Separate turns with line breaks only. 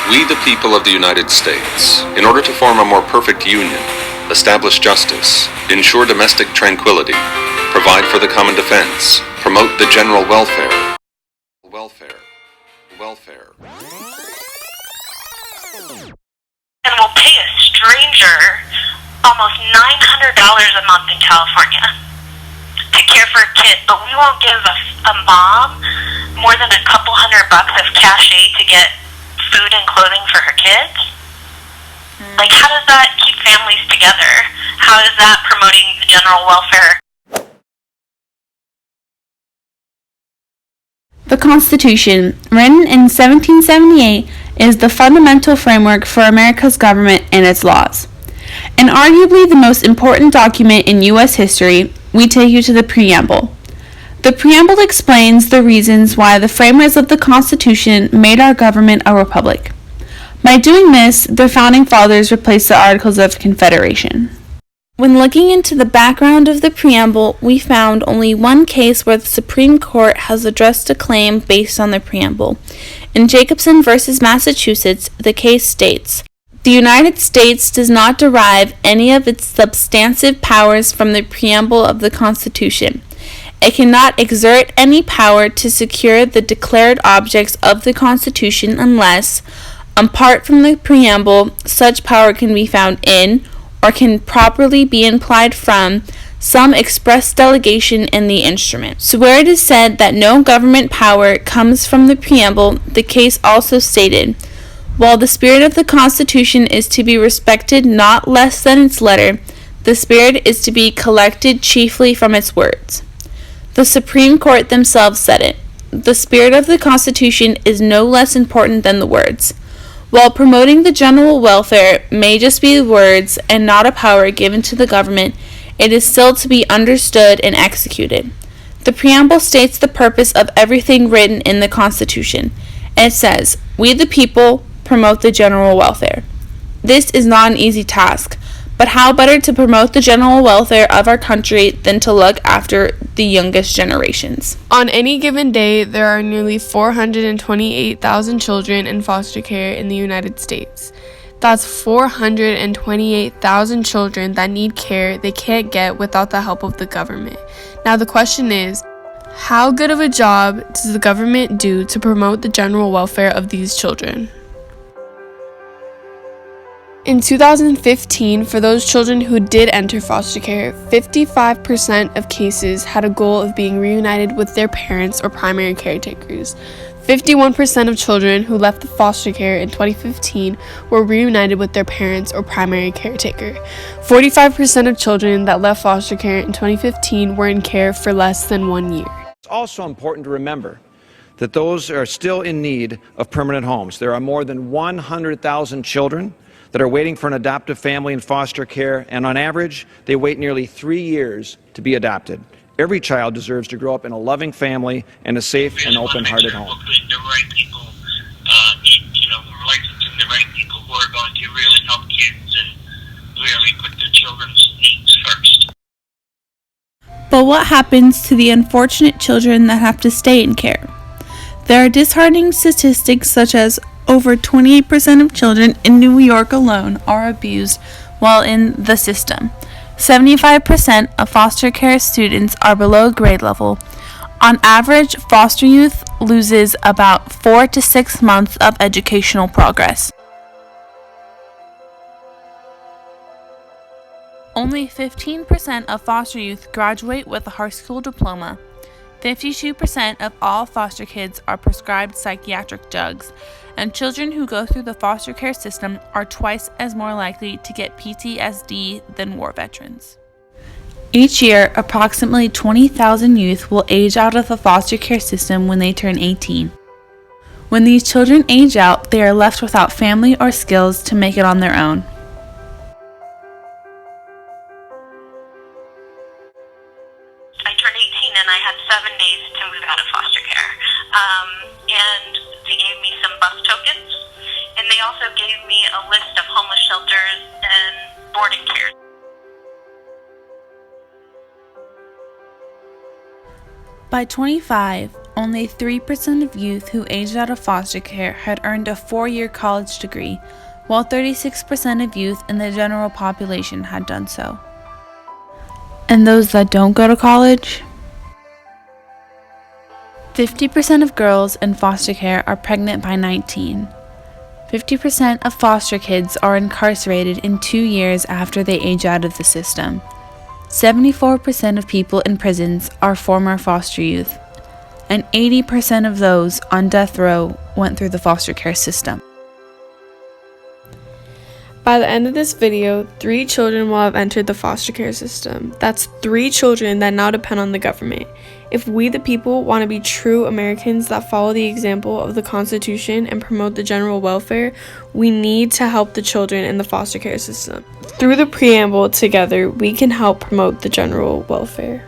We, the people of the United States, in order to form a more perfect union, establish justice, ensure domestic tranquility, provide for the common defense, promote the general welfare,
and will pay a stranger almost $900 a month in California to care for a kid, but we won't give a mom more than a couple $100 of cash aid to get food and clothing for her kids? Like, how does that keep families together? How is that promoting the general welfare?
The Constitution, written in 1778, is the fundamental framework for America's government and its laws. And arguably the most important document in U.S. history, we take you to the preamble. The preamble explains the reasons why the framers of the Constitution made our government a republic. By doing this, the founding fathers replaced the Articles of Confederation. When looking into the background of the preamble, we found only one case where the Supreme Court has addressed a claim based on the preamble. In Jacobson v. Massachusetts, the case states, "The United States does not derive any of its substantive powers from the preamble of the Constitution. It cannot exert any power to secure the declared objects of the Constitution unless, apart from the preamble, such power can be found in, or can properly be implied from, some express delegation in the instrument." So where it is said that no government power comes from the preamble, the case also stated, "While the spirit of the Constitution is to be respected not less than its letter, the spirit is to be collected chiefly from its words." The Supreme Court themselves said it. The spirit of the Constitution is no less important than the words. While promoting the general welfare may just be words and not a power given to the government, it is still to be understood and executed. The preamble states the purpose of everything written in the Constitution, and it says, "We the people promote the general welfare." This is not an easy task, but how better to promote the general welfare of our country than to look after the youngest generations?
On any given day, there are nearly 428,000 children in foster care in the United States. That's 428,000 children that need care they can't get without the help of the government. Now the question is, how good of a job does the government do to promote the general welfare of these children? In 2015, for those children who did enter foster care, 55% of cases had a goal of being reunited with their parents or primary caretakers. 51% of children who left the foster care in 2015 were reunited with their parents or primary caretaker. 45% of children that left foster care in 2015 were in care for less than 1 year.
It's also important to remember that those are still in need of permanent homes. There are more than 100,000 children that are waiting for an adoptive family in foster care, and on average, they wait nearly 3 years to be adopted. Every child deserves to grow up in a loving family and a safe and open-hearted home.
The right people, we're licensing the right people who are going to really help kids and really put the children's needs first.
But what happens to the unfortunate children that have to stay in care? There are disheartening statistics such as over 28% of children in New York alone are abused while in the system. 75% of foster care students are below grade level. On average, foster youth loses about 4 to 6 months of educational progress. Only 15% of foster youth graduate with a high school diploma. 52% of all foster kids are prescribed psychiatric drugs, and children who go through the foster care system are twice as more likely to get PTSD than war veterans. Each year, approximately 20,000 youth will age out of the foster care system when they turn 18. When these children age out, they are left without family or skills to make it on their own.
I turned 18 and I had 7 days to move out of foster care. And they gave me some bus tokens, and they also gave me a list of homeless shelters and boarding cares.
By 25, only 3% of youth who aged out of foster care had earned a 4-year college degree, while 36% of youth in the general population had done so. And those that don't go to college? 50% of girls in foster care are pregnant by 19. 50% of foster kids are incarcerated in 2 years after they age out of the system. 74% of people in prisons are former foster youth, and 80% of those on death row went through the foster care system.
By the end of this video, 3 children will have entered the foster care system. That's 3 children that now depend on the government. If we the people want to be true Americans that follow the example of the Constitution and promote the general welfare, we need to help the children in the foster care system. Through the preamble, together, we can help promote the general welfare.